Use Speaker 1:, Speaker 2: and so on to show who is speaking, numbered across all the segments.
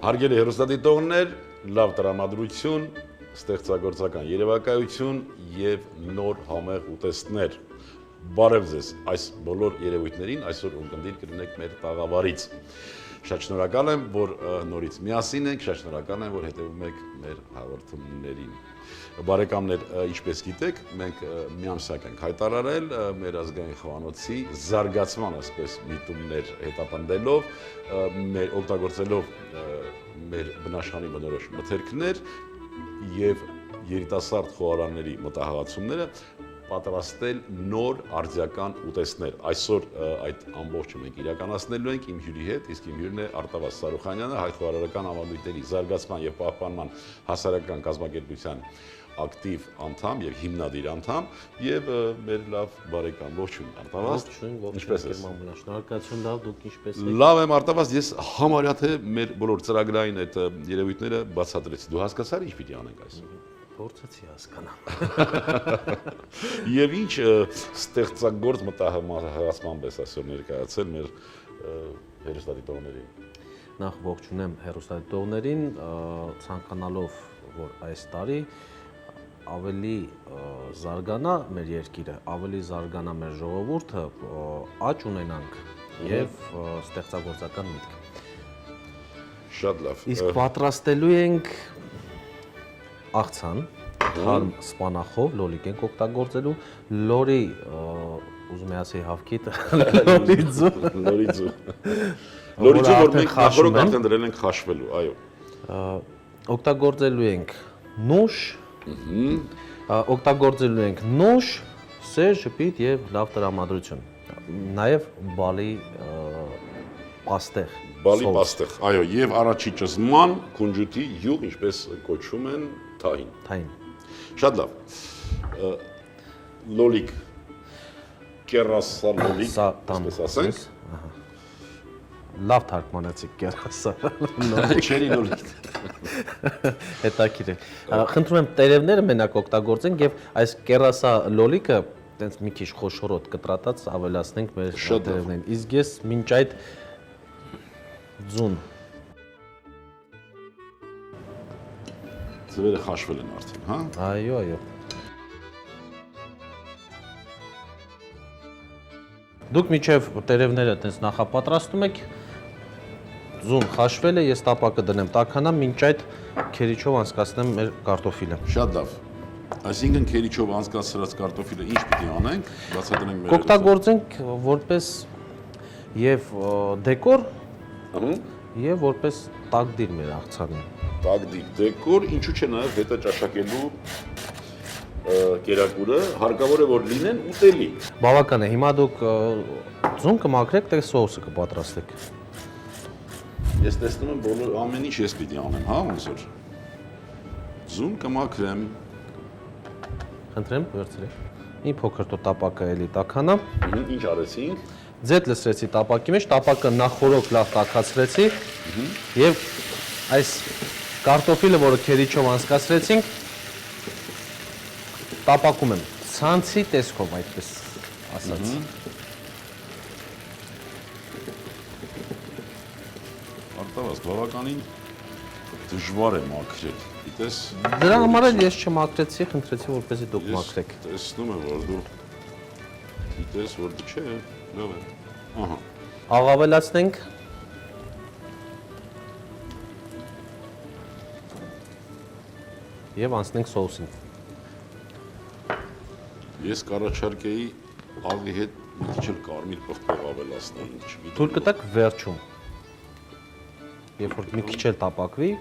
Speaker 1: Հարգելի հեռուստադիտողներ, լավ տրամադրություն, ստեղծագործական երևակայություն եւ նոր համեղ ուտեստներ։ Բարև ձեզ այս բոլոր երևույթներին, այսօր ունկնդիր կլինեք մեր տաղավարից։ Շատ շնորհակալ եմ, որ նորից միասին ենք, շատ շնորհակալ եմ, որ հետևում եք մեր հաղորդումներին։ Բարեկամներ, ինչպես գիտեք, մենք մի ամսակ ենք հայտարարել մեր ազգային խոհանոցի զարգացման, ասպես միտումներ հետապնդելով, մեր օգտագործելով մեր բնաշխանի բնորոշ մթերքներ եւ երիտասարդ խոհարանների մտահղացումները պատրաստել նոր արձիական ուտեստներ։ Այսօր այդ ամբողջը մենք իրականացնելու ենք իմ հյուրի հետ, իսկ իմ հյուրն է Արտավազդ Սարուխանյանը, հայ խոհարարական ավանդույթների զարգացման եւ պահպանման հասարակական կազմակերպության ակտիվ անդամ եւ հիմնադիր անդամ եւ մեր լավ բարեկամ ողջույն Արտավազդ, ինչպե՞ս ես։
Speaker 2: Շնորհակալություն, լավ, դուք ինչպե՞ս եք։
Speaker 1: Լավ եմ Արտավազդ, ես համարյա թե մեր բոլոր ծրագրային այդ երևույթները բացատրեցի։ Դու հասկացար ինչ պիտի անենք այսօր։
Speaker 2: Փորձեցի հասկանալ։
Speaker 1: Եվ ինչ ստեղծագործ մտահղացման պես այսօր ներկայացել մեր հեռուստադիտողներին։
Speaker 2: Նախ ողջունեմ հեռուստադիտողներին, ցանկանալով, որ այս տարի ավելի զարգանա մեր երկիրը, ավելի զարգանա մեր ժողովուրդը, աճ ունենանք եւ ստեղծագործական միտք։
Speaker 1: Շատ լավ։
Speaker 2: Իսկ պատրաստելու ենք աղցան, թարմ սպանախով, լոլիկ ենք օգտագործելու, լորի, ուզում եմ ասել հավքիթ, լորիձու։
Speaker 1: Լորիձու, որ մենք նախորդ արդեն դրել ենք խաշվելու, այո։
Speaker 2: Օգտագործելու ենք նուշ, օգտագործելու ենք նուշ, սեր, ժպիտ եւ լավ տրամադրություն։ Նաեւ բալի պաստեղ։
Speaker 1: Բալի պաստեղ, այո, եւ առաջի ճզման, քունջուտի յուղ, ինչպես կոչում են, թահին։
Speaker 2: Թահին։
Speaker 1: Շատ լավ։ Լոլիկ, կերասա լոլիկ, այսպես ասենք։
Speaker 2: Լավ թարգմանեցիք կերասա։
Speaker 1: Չերի լոլիկ։
Speaker 2: Հետաքրքիր է։ Խնդրում եմ տերևները մենակ օգտագործենք եւ այս կերասա լոլիկը տենց մի քիչ խոշորոտ կտրատած ավելացնենք մեր տերևներին։ Իսկ ես մինչ այդ ձուն
Speaker 1: Ձվերը խաշվել են արդեն, հա?
Speaker 2: Այո, այո։ Դուք միջև տերևները տենց նախապատրաստում եք, ձուն խաշվել է, ես տապակը դնեմ տաքանամ, մինչ այդ քերիչով անցկացնեմ մեր կարտոֆիլը։
Speaker 1: Շատ լավ։ Այսինքն քերիչով անցկացրած կարտոֆիլը ինչ պիտի անենք, բացատրենք մեր։
Speaker 2: Կօգտագործենք որպես եւ դեկոր, եւ որպես տակդիր մեր աղցանին։
Speaker 1: Տակդիր դեկոր, ինչու՞ չէ նաեւ հետը ճաշակելու կերակուրը հարկավոր է որ լինեն ուտելի։
Speaker 2: Բավական է, հիմա դուք ձուն կմաքրեք, թե սոուսը կպատրաստեք։
Speaker 1: Ես տեսնում եմ բոլոր ամեն ինչ ես պիտի անեմ, հա, ոնց որ։ Ձուն կմաքրեմ։
Speaker 2: Խնդրեմ, վերցրեք։ Մի փոքր տո տապակը էլի տաքանամ։
Speaker 1: Ինչ արեցինք։
Speaker 2: Ձետ լցրեցի տապակի մեջ, տապակը նախորոք լավ տաքացրեցի եւ այս կարտոֆիլը, որը քերիչով անցկացրեցինք, տապակում եմ ցանցի տեսքով, այդպես ասած։
Speaker 1: Արտավազդ, բավականին դժվար է մաքրել։ Գիտես։
Speaker 2: Դրա համար էլ ես չմաքրեցի, խնդրեցի, որպեսզի դուք մաքրեք։
Speaker 1: Տեսնում եմ, որ դու գիտես, որ դու չէ, լավ է։ Ահա։
Speaker 2: Աղավելացնենք։ Եվ անցնենք սոուսին։
Speaker 1: Ես կառաջարկեի աղի հետ մի քիչ էլ կարմիր պղպեղ ավելացնել, ինչ։
Speaker 2: Թույլ կտաք վերջում։ Երբ որ մի քիչ էլ տապակվի,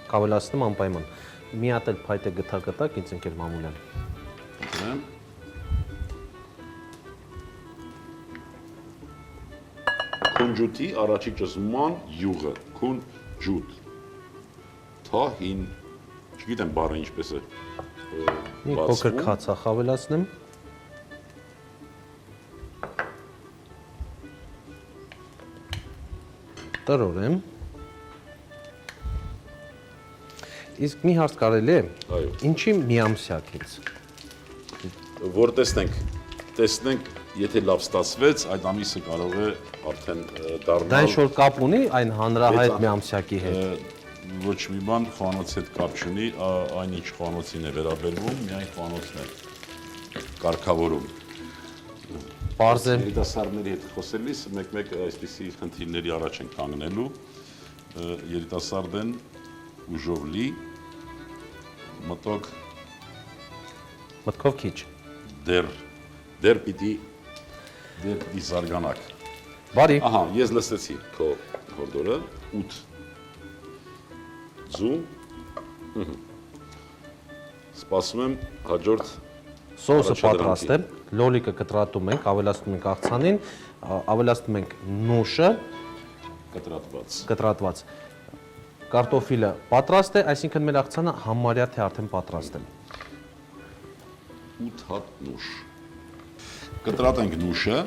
Speaker 2: կավելացնեմ անպայման։ Մի հատ էլ փայտե գտակ, ինձ ընկեր մամուլյան։
Speaker 1: Դրեմ։ Քունջուտի առաջի ճզման յուղը, քունջուտ։ Թահին, չգիտեմ բառը ինչպես է։
Speaker 2: Մի փոքր քացախ ավելացնեմ։ Տրորեմ։ Իսկ մի հարց կարելի է։
Speaker 1: Այո։
Speaker 2: Ինչի միամսյակ ինձ։
Speaker 1: Որ տեսնենք եթե լավ ստացվեց, այդ ամիսը կարող է արդեն
Speaker 2: Դա
Speaker 1: դառնալ
Speaker 2: ինչ-որ կապ ունի այն հանրահայտ մի ամսյակի հետ։
Speaker 1: ոչ մի բան խոհանոցի հետ կապ չունի, այնինչ խոհանոցին է վերաբերվում, միայն խոհանոցն է կարգավորում։
Speaker 2: Պարզ է։
Speaker 1: Երիտասարդների հետ խոսելիս մեկ-մեկ այսպիսի խնդիրների առաջ են կանգնելու, երիտասարդ են ուժով լի,
Speaker 2: Մտքով քիչ։
Speaker 1: դեր պիտի զարգանակ։
Speaker 2: Բարի։
Speaker 1: Ահա, ես լսեցի քո հորդորը, 8 ձու։ Սպասում եմ հաջորդ
Speaker 2: Սոուսը պատրաստ է, լոլիկը կտրատում ենք, ավելացնում ենք աղցանին, ավելացնում ենք նուշը, կտրատված։ Կարտոֆիլը պատրաստ է, այսինքն մեր աղցանը համարյա թե արդեն պատրաստ է։
Speaker 1: 8 հատ նուշ։ Կտրատենք նուշը։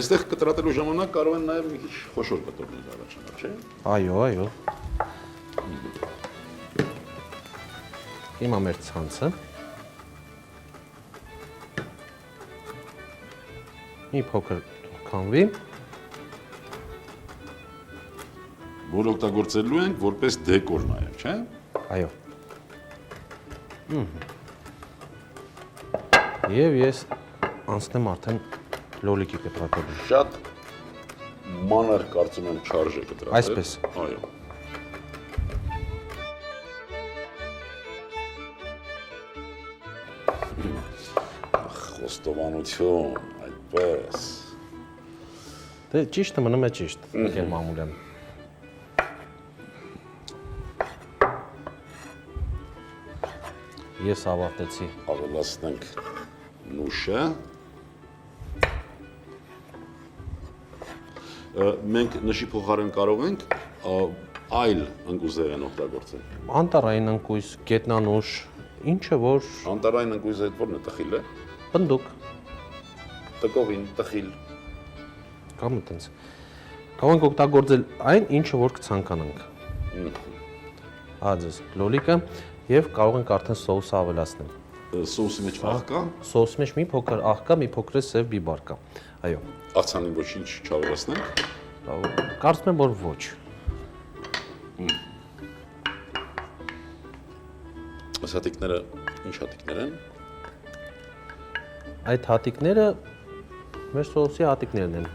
Speaker 1: Այստեղ կտրատելու ժամանակ կարող են նաև մի քիչ խոշոր կտրատել առաջանալ, չէ՞։
Speaker 2: Այո։ Հիմա մեր ցանցը։ Մի փոքր քանվի։
Speaker 1: Որ օգտագործելու ենք որպես դեկոր նաև, չէ՞։
Speaker 2: Այո։ Եվ ես անցնեմ արդեն լոլիկի կտրատելու։
Speaker 1: Շատ մանր կարծում եմ չարժե կտրատել։
Speaker 2: Այսպես։
Speaker 1: Այո։ Խոստովանություն, այդպես։
Speaker 2: Դե ճիշտը մնում է ճիշտ, Գեր Մամուլյան։ Ես ավարտեցի։
Speaker 1: Ավելացնենք նուշը։ Մենք նշի փոխարեն կարող ենք այլ ընկուզեղեն օգտագործել։
Speaker 2: Անտարային ընկույզ, գետնանուշ, ինչը որ
Speaker 1: Անտարային ընկույզը այդ ո՞րն է, տխիլ է։
Speaker 2: բնդուկ
Speaker 1: Տկովին, տխիլ։
Speaker 2: կամ այտենց։ Կարող ենք օգտագործել այն, ինչը որ կցանկանանք։ Ահա լոլիկը եւ կարող ենք արդեն սոուսը ավելացնել։
Speaker 1: Սոուսի մեջ աղ կա։
Speaker 2: Սոուսի մեջ մի փոքր աղ կա, մի փոքր սև բիբար կա։ Այո։
Speaker 1: Աղցանին ոչինչ չավելացնենք։
Speaker 2: Կարծում եմ որ ոչ։
Speaker 1: Այս հատիկները ինչ հատիկներ են։
Speaker 2: Այդ հատիկները մեր սոուսի հատիկներն են։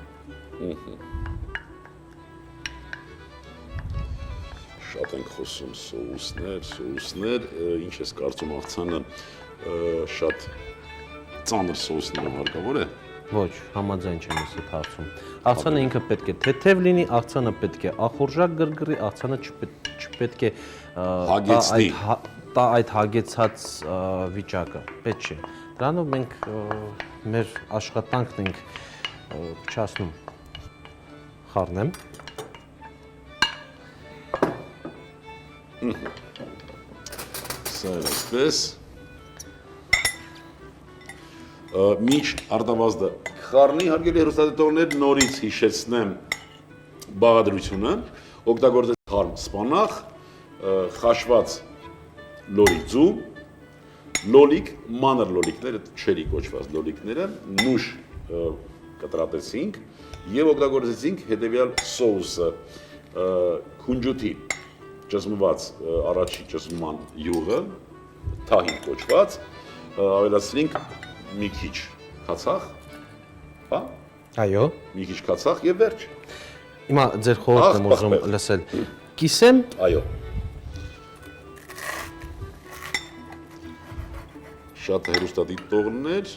Speaker 1: Շատ ենք խոսում սոուսներ, ինչ ես կարծում աղցանը շատ ծանր սոուսներով հարկավոր է։
Speaker 2: Ոչ, համաձայն չեմ ես այդ հարցում։ Աղցանը ինքը պետք է թեթև լինի, աղցանը պետք է ախորժակ գրգռի, աղցանը չպետք է
Speaker 1: Հագեցնի։
Speaker 2: տա այդ հագեցած վիճակը, պետք չէ։ Դրանով մենք մեր աշխատանքն ենք փչացնում։ Խառնեմ։
Speaker 1: Սա է այսպես։ Մինչ արտավազդը խառնի, հարգելի հեռուստադիտողներ, նորից հիշեցնեմ բաղադրությունը, օգտագործել թարմ սպանախ, խաշված լոլիկ ձու, լոլիկ, մանր լոլիկները, չերի կոչված լոլիկները, նուշ կտրատեցինք եւ օգտագործեցինք հետեւյալ սոուսը, քունջութի ճզմված առաջի ճզմման յուղը, թահին կոչված, ավելացրինք մի քիչ քացախ, հա?
Speaker 2: Այո։
Speaker 1: Մի քիչ քացախ եւ վերջ։
Speaker 2: Հիմա ձեր խորհուրդն եմ ուզում լսել։ Կիսեմ։
Speaker 1: Այո։ Շատ հեռուստադիտողներ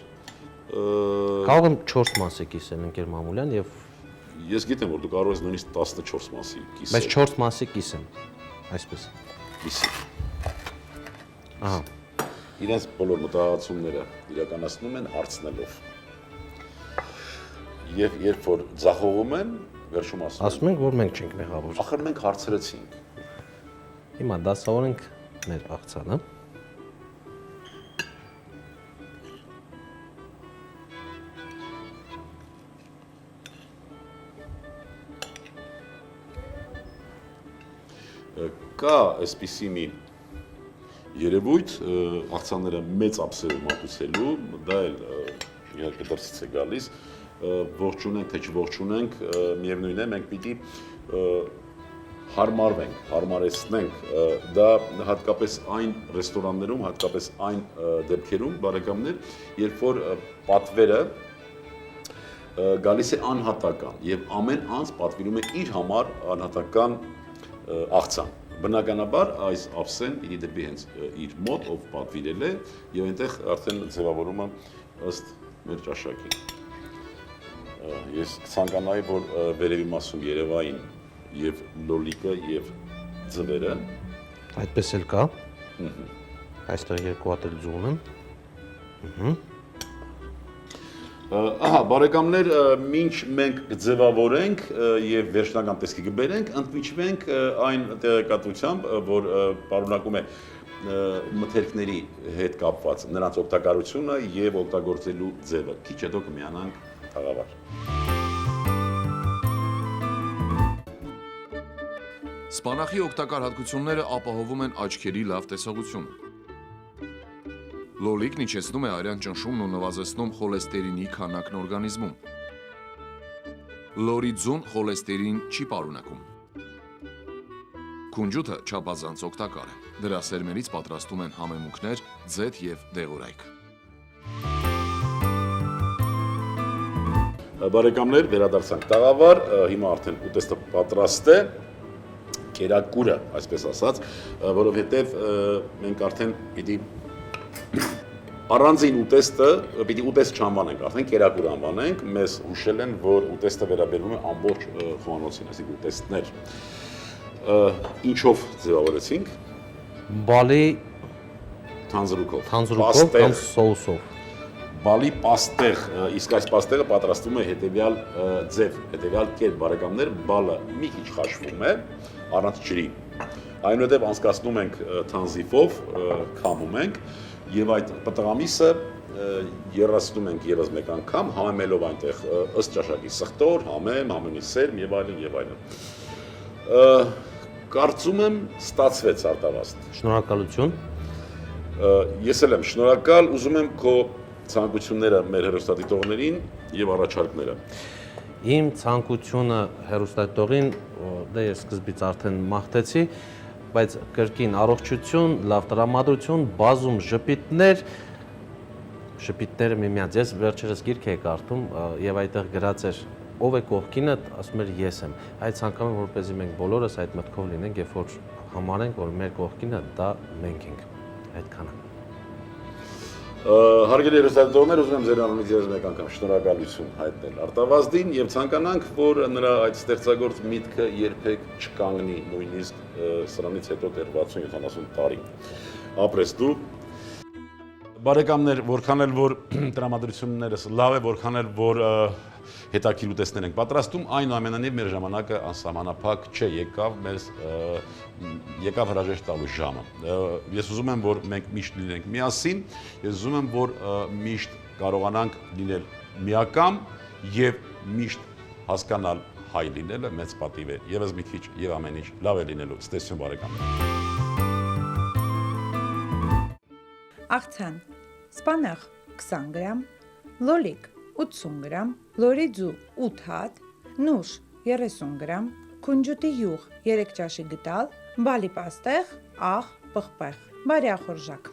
Speaker 2: Կարող եմ 4 մասի կիսել ընկեր Մամուլյան եւ
Speaker 1: ես գիտեմ որ դու կարող ես նույնիսկ 14 մասի կիսել։
Speaker 2: Բայց 4 մասի կիսեմ։ Այսպես։
Speaker 1: Կիսի։
Speaker 2: Ահա։
Speaker 1: Իրենց բոլոր մտահղացումները իրականացնում են հարցնելով։ Եվ երբ որ ձախողում են, վերջում
Speaker 2: Ասում ենք, որ մենք չենք մեղավոր։
Speaker 1: Ախր մենք հարցրեցինք։
Speaker 2: Հիմա դասավորենք մեր աղցանը։
Speaker 1: Կա այսպիսի մի երևույթ աղցանները մեծ ափսերով մատուցելու, դա էլ իհարկե դրսից է գալիս, ողջունենք թե չողջունենք, միևնույն է, մենք պիտի հարմարվենք, հարմարեցնենք, դա հատկապես այն ռեստորաններում, հատկապես այն դեպքերում, բարեկամներ, երբ որ պատվերը գալիս է անհատական եւ ամեն անձ պատվիրում է իր համար անհատական աղցան։ Բնականաբար այս ափսեն պիտի դեպի հենց իր մոտ, ով պատվիրել է, եւ այնտեղ արդեն ձևավորումը ըստ մեր ճաշակի։ Ես կցանկանայի, որ վերևի մասում Երևային եւ լոլիկը եւ ձվերը
Speaker 2: Այդպես էլ կա։ Այստեղ երկու հատ էլ ձուն են։
Speaker 1: Ահա, բարեկամներ, մինչ մենք կձևավորենք եւ վերջնական տեսքի կբերենք, ընդմիջվենք այն տեղեկատվությամբ, որ պարունակում է մթերքների հետ կապված նրանց օգտակարությունը եւ օգտագործելու ձևը։ Քիչ հետո կմիանանք թաղավար։
Speaker 3: Սպանախի օգտակար հատկությունները ապահովում են աչքերի լավ տեսողությունը։ Լոլիկն իջեցնում է արյան ճնշումն ու նվազեցնում խոլեստերինի քանակն օրգանիզմում։ Լորի ձուն խոլեստերին չի պարունակում։ Քունջութը չափազանց օգտակար է։ Դրա սերմերից պատրաստում են համեմունքներ, ձեթ եւ դեղորայք։
Speaker 1: Բարեկամներ, վերադարձանք տաղավար, հիմա արդեն ուտեստը պատրաստ է, կերակուրը, այսպես ասած, որովհետև մենք արդեն պիտի առանձին ուտեստը, պիտի ուտեստ չանվանենք, արդեն կերակուր անվանենք, մեզ հուշել են, որ ուտեստը վերաբերվում է ամբողջ խոհանոցին, այսինքն ուտեստներ։ Ինչով ձևավորեցինք։
Speaker 2: Բալի
Speaker 1: Թանձրուկով
Speaker 2: կամ սոուսով։
Speaker 1: Բալի պաստեղ, իսկ այս պաստեղը պատրաստվում է հետևյալ ձև, հետևյալ կերպ, բարեկամներ, բալը մի քիչ խաշվում է, առանց ջրի։ Այնուհետև անցկացնում ենք թանզիվով, քամում ենք եւ այդ պտղամիսը երրացնում ենք եւս մեկ անգամ, համեմելով այնտեղ ըստ ճաշակի սխտոր, համեմ, ամենի սերմ եւ այլն եւ այլն։ Կարծում եմ ստացվեց արտավազդ։
Speaker 2: Շնորհակալություն։
Speaker 1: Ես էլ եմ շնորհակալ, ուզում եմ քո ցանկությունները մեր հեռուստադիտողներին եւ առաջարկները։
Speaker 2: Իմ ցանկությունը հեռուստադիտողին, դե ես սկզբից արդեն մաղթեցի, բայց կրկին առողջություն, լավ տրամադրություն, բազում ժպիտները միմյանց։ Ես վերջերս գիրք էի կարդում եւ այդտեղ գրած էր ով է կողքինդ, ասում էր ես եմ։ Այդ ցանկանում եմ, որպեսզի մենք բոլորս այդ մտքով լինենք, երբ որ համարենք, որ մեր կողքինը դա մենք ենք։ Այդքանը։
Speaker 1: Հարգելի հեռուստադիտողներ, ուզում եմ ձեր անունից եւս մեկ անգամ շնորհակալություն հայտնել Արտավազդին եւ ցանկանանք, որ նրա այդ ստեղծագործ միտքը երբեք չկանգնի, նույնիսկ սրանից հետո դեռ 60-70 տարի ապրես դու։ Բարեկամներ, որքան էլ որ տրամադրություններս լավ է, որքան էլ որ հետաքրքիր ուտեստներ ենք պատրաստում, այնուամենայնիվ մեր ժամանակը անսահմանափակ չէ, եկավ հրաժեշտ տալու ժամը։ Ես ուզում եմ, որ մենք միշտ լինենք միասին, ես ուզում եմ, որ միշտ կարողանանք լինել միակամ եւ միշտ հասկանալ հայ լինելը մեծ պատիվ է, եւս մի քիչ եւ ամեն ինչ լավ է լինելու։ Ստեսություն բարեկամներ։
Speaker 4: Աղցան, սպանախ 20 գրամ, լոլիկ 80 գրամ, լորի ձու 8 հատ, նուշ 30 գրամ, քունջուտի յուղ 3 ճաշի գդալ, բալի պաստեղ, աղ, պղպեղ, բարյախորժակ։